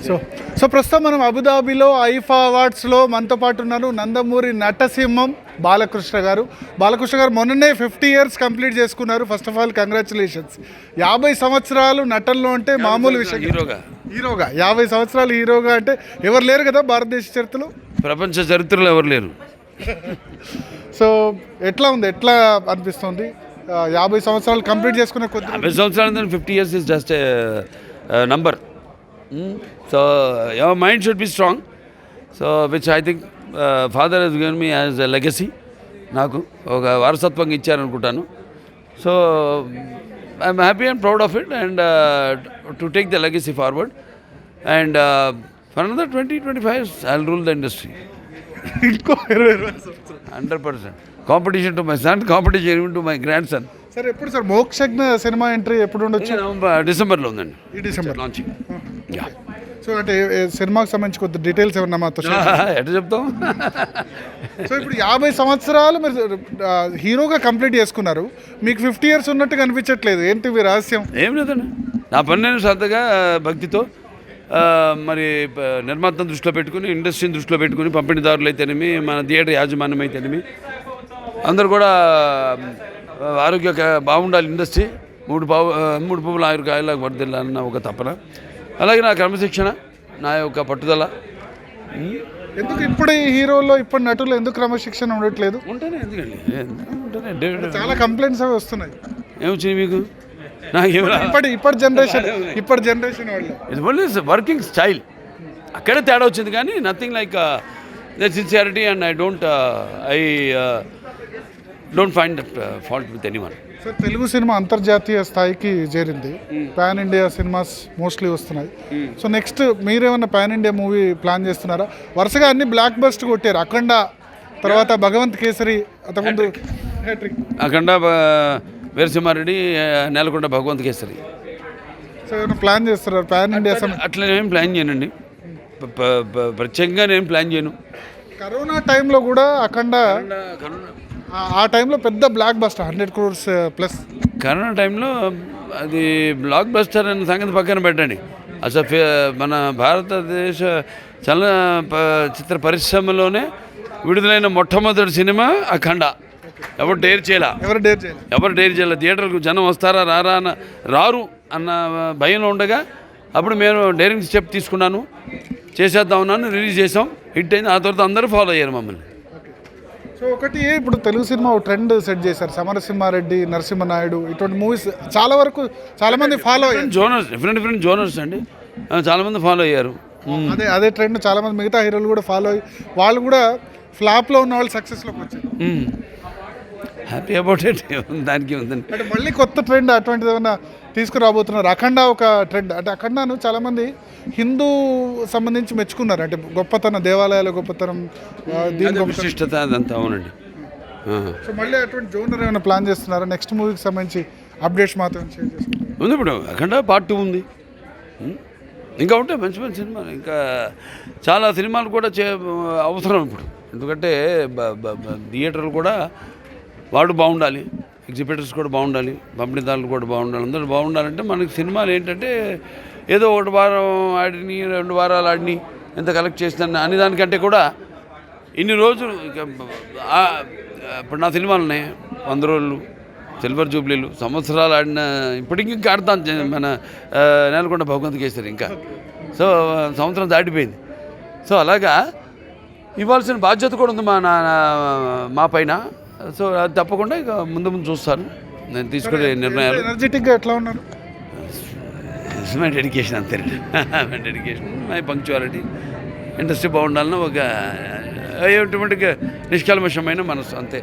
So so ప్రస్తుతం మనం అబుదాబిలో ఐఫా అవార్డ్స్లో మనతో పాటు ఉన్నారు నందమూరి నటసింహం బాలకృష్ణ గారు. బాలకృష్ణ గారు మొన్ననే 50 years కంప్లీట్ చేసుకున్నారు. First of all congratulations. 50 సంవత్సరాలు నటనలో అంటే మామూలు విషయం. హీరోగా 50 సంవత్సరాలు హీరోగా అంటే ఎవరు లేరు కదా భారతదేశ చరిత్రలో, ప్రపంచ చరిత్రలో ఎవరు లేరు. సో ఎట్లా ఉంది, ఎట్లా అనిపిస్తుంది 50 సంవత్సరాలు కంప్లీట్ చేసుకునే కొద్ది? 50 సంవత్సరాలు 50 years is just a number. So your mind should be strong. So which I think father has given me as a legacy. నాకు ఒక వారసత్వంగా ఇచ్చారనుకుంటాను. So I'm happy and proud of it and to take the legacy forward and for another 20-25 I will rule the industry. ఇంకో 100%. Competition to my son, competition to my grand son. Sir ఎప్పుడు sir Mokshagna cinema entry ఎప్పుడు ఉండొచ్చు? డిసెంబర్లో ఉందండి. ఈ December launching. So అంటే సినిమాకి సంబంధించి కొద్ది డీటెయిల్స్ ఏమన్నా మాతో ఎట్లా చెప్తాం? సో ఇప్పుడు 50 సంవత్సరాలు మీరు హీరోగా కంప్లీట్ చేసుకున్నారు, మీకు 50 years ఉన్నట్టు కనిపించట్లేదు, ఏంటి మీ రహస్యం? ఏం లేదండి, నా పని నేను శ్రద్ధగా భక్తితో మరి నిర్మాతను దృష్టిలో పెట్టుకుని, ఇండస్ట్రీని దృష్టిలో పెట్టుకుని, పంపిణీదారులు అయితేనేమి, మన థియేటర్ యాజమాన్యం అయితేనేమి అందరూ కూడా ఆరోగ్య బాగుండాలి. ఇండస్ట్రీ మూడు పువ్వులు 6 కాయలకు వర్దిల్లాలన్న ఒక తపన, అలాగే నా క్రమశిక్షణ, నా యొక్క పట్టుదల. ఎందుకు ఇప్పుడు ఈ హీరోల్లో ఇప్పుడు నటులు ఎందుకు క్రమశిక్షణ ఉండట్లేదు? ఉంటేనే ఎందుకండి, చాలా కంప్లైంట్స్ అవి వస్తున్నాయి. ఏమొచ్చినాయి మీకు? నాకేమైనా ఇప్పటి జనరేషన్ వాళ్ళు ఇది ఓన్లీ వర్కింగ్ స్టైల్, అక్కడే తేడా వచ్చింది కానీ nothing like the sincerity and I don't find that fault with anyone. Sir Telugu cinema అంతర్జాతీయ స్థాయికి చేరింది, పాన్ ఇండియా సినిమాస్ మోస్ట్లీ వస్తున్నాయి. సో నెక్స్ట్ మీరేమన్నా పాన్ ఇండియా మూవీ ప్లాన్ చేస్తున్నారా? వరుసగా అన్ని బ్లాక్ బస్టర్ కొట్టారు, అఖండ తర్వాత భగవంత్ కేసరి, అంతకుముందు అఖండ, వీరసింహారెడ్డి, నేలకొండ, భగవంత్ కేసరి. సో ఏమైనా ప్లాన్ చేస్తున్నారు పాన్ ఇండియా? అట్లా నేను ప్లాన్ చేయనండి, ప్రత్యేకంగా నేను ప్లాన్ చేయను. కరోనా టైంలో కూడా అఖండ ఆ టైంలో పెద్ద block buster 100 crores plus. Corona టైంలో అది బ్లాక్ బస్టర్ అనే సంగతి పక్కన పెట్టండి. అసలు మన భారతదేశ చలనచిత్ర పరిశ్రమలోనే విడుదలైన మొట్టమొదటి సినిమా అఖండ. ఎవరు డేర్ చేయాలి థియేటర్కు జనం వస్తారా రారు అన్న భయంలో ఉండగా అప్పుడు మేము డేరింగ్ స్టెప్ తీసుకున్నాను, చేసేద్దాం ఉన్నాను, రిలీజ్ చేసాం, హిట్ అయింది. ఆ తర్వాత అందరూ ఫాలో అయ్యారు మమ్మల్ని. సో ఒకటి ఇప్పుడు తెలుగు సినిమా ఒక ట్రెండ్ సెట్ చేశారు, సమరసింహారెడ్డి, నరసింహనాయుడు, ఇటువంటి మూవీస్ చాలా వరకు చాలామంది ఫాలో అయ్యారు. జోనర్స్, డిఫరెంట్ జోనర్స్ అండి, చాలామంది ఫాలో అయ్యారు. అదే ట్రెండ్ చాలామంది మిగతా హీరోలు కూడా ఫాలో అయ్యి వాళ్ళు కూడా ఫ్లాప్లో ఉన్న వాళ్ళు సక్సెస్లోకి వచ్చారు. హ్యాపీ అబౌట్ ఇట్, దానికి ఉందండి. అంటే మళ్ళీ కొత్త ట్రెండ్ అటువంటిది ఏమన్నా తీసుకురాబోతున్నారు? అఖండ ఒక ట్రెండ్, అంటే అఖండను చాలామంది హిందూ సంబంధించి మెచ్చుకున్నారు, అంటే గొప్పతనం, దేవాలయాల గొప్పతనం, దీని విశిష్టత అదంతా. అవునండి. సో మళ్ళీ అటువంటి జోనర్ ఏమైనా ప్లాన్ చేస్తున్నారా? నెక్స్ట్ మూవీకి సంబంధించి అప్డేట్స్ మాత్రం షేర్ చేసుకుంటారు. ఉంది ఇప్పుడు అఖండ పార్ట్ 2 ఉంది, ఇంకా ఉంటాయి మంచి సినిమాలు, ఇంకా చాలా సినిమాలు కూడా అవసరం ఇప్పుడు. ఎందుకంటే థియేటర్లు కూడా వాడు బాగుండాలి, ఎగ్జిబిటర్స్ కూడా బాగుండాలి, పంపిణీదారులు కూడా బాగుండాలి, అందరూ బాగుండాలంటే మనకి సినిమాలు ఏంటంటే ఏదో 1 వారం ఆడిని 2 వారాలు ఆడిని ఎంత కలెక్ట్ చేస్తాను అనే దానికంటే కూడా ఇన్ని రోజులు ఇప్పుడు నా సినిమాలు ఉన్నాయి 100 రోజులు, సిల్వర్ జూబ్లీలు, సంవత్సరాలు ఆడిన, ఇప్పటికి ఇంకా ఆడతాను. మన నేలకొండ భగవంత్ కేసరి ఇంకా, సో సంవత్సరం దాటిపోయింది. సో అలాగా ఇవ్వాల్సిన బాధ్యత కూడా ఉంది మా పైన. సో అది తప్పకుండా ఇక ముందు చూస్తాను, నేను తీసుకునే నిర్ణయాలు. ఎనర్జెటిక్గా ఎట్లా ఉన్నారు? మై డెడికేషన్, అంతే. My dedication, my punctuality, industry బాగుండాలని ఒక ఎటువంటి నిష్కల్మషమైన మనసు, అంతే.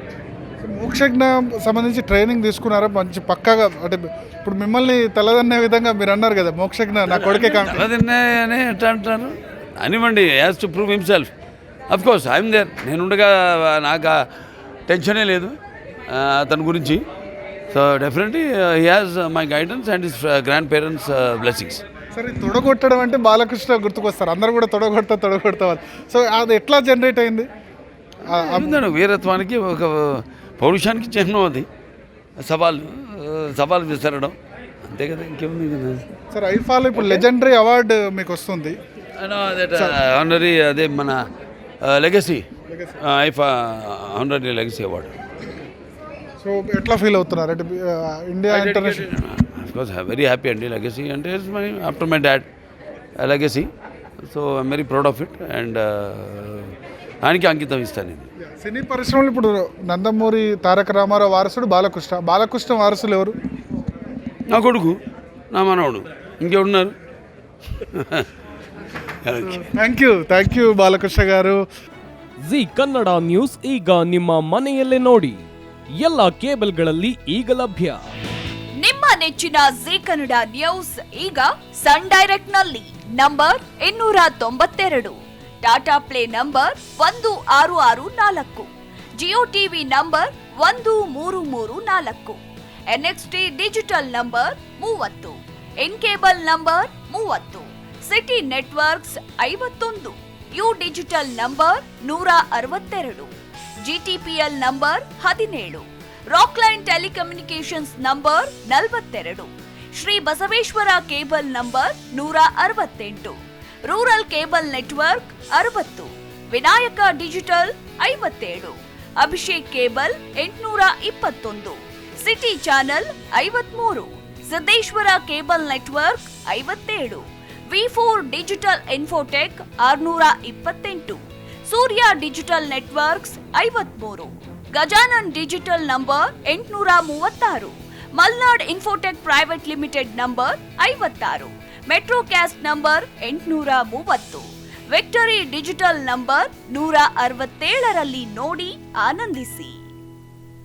మోక్షజ్ఞ సంబంధించి ట్రైనింగ్ తీసుకున్నారా? మంచి పక్కాగా, అంటే ఇప్పుడు మిమ్మల్ని తలదన్నే విధంగా మీరు అన్నారు కదా, మోక్షజ్ఞ నా కొడుకే తలదన్నే అని ఎట్లా అంటారు అనివ్వండి, has to prove himself. Of course I'm there, నేనుండగా నాకు టెన్షనే లేదు అతని గురించి. So definitely he has my guidance and his grand parents blessings. సరే, తొడగొట్టడం అంటే బాలకృష్ణ గుర్తుకొస్తారు, అందరు కూడా తొడగొడతా. సో అది ఎట్లా జనరేట్ అయింది? వీరత్వానికి, ఒక పౌరుషానికి చిహ్నం అది, సవాలు విసరడం, అంతే కదా, ఇంకేముంది కదా. సార్ ఐఫాలో ఇప్పుడు లెజెండరీ అవార్డు మీకు వస్తుంది, ఆనరీ అదే మన legacy IIFA honorary legacy award. So ఎట్లా ఫీల్ అవుతున్నారు అంటే India international? Of course very happy అండి. లెగసీ అంటే it's my after my dad legacy. So I'm very proud of it and ఆయనకి అంకితం ఇస్తాను ఇది. సినీ పరిశ్రమలో ఇప్పుడు నందమూరి తారక రామారావు వారసుడు బాలకృష్ణ. బాలకృష్ణ వారసులు ఎవరు? నా కొడుకు, నా మనవడు, ఇంకెవరున్నారు? థ్యాంక్ యూ ಬಾಲಕೃಷ್ಣ గారు. ಜಿ ಕನ್ನಡ ನ್ಯೂಸ್ ಈಗ ನಿಮ್ಮ ಮನೆಯಲ್ಲೇ ನೋಡಿ. ಎಲ್ಲ ಕೇಬಲ್ಗಳಲ್ಲಿ ಈಗ ಲಭ್ಯ. ನಿಮ್ಮ ನೆಚ್ಚಿನ ಜಿ ಕನ್ನಡ ನ್ಯೂಸ್ ಈಗ ಸನ್ ಡೈರೆಕ್ಟ್ ನಲ್ಲಿ number 292, Tata play number 1664, Jio TV number 1334, NXT digital number 30, in cable number 30, city networks 51, U digital number 162, GTPL number 17, Rockline telecommunications number 42, Shri Basaveshwara cable number 168, rural cable network 60, Vinayaka digital 57, Abhishek cable 821, city channel 53, Siddeshwara cable network 57, V4 digital Infotech 628, Surya digital networks 53, Gajanan digital number 836, Malnad infotech private limited number 56, Metrocast number 830, victory digital number 167ರಲ್ಲಿ ನೋಡಿ ಆನಂದಿಸಿ.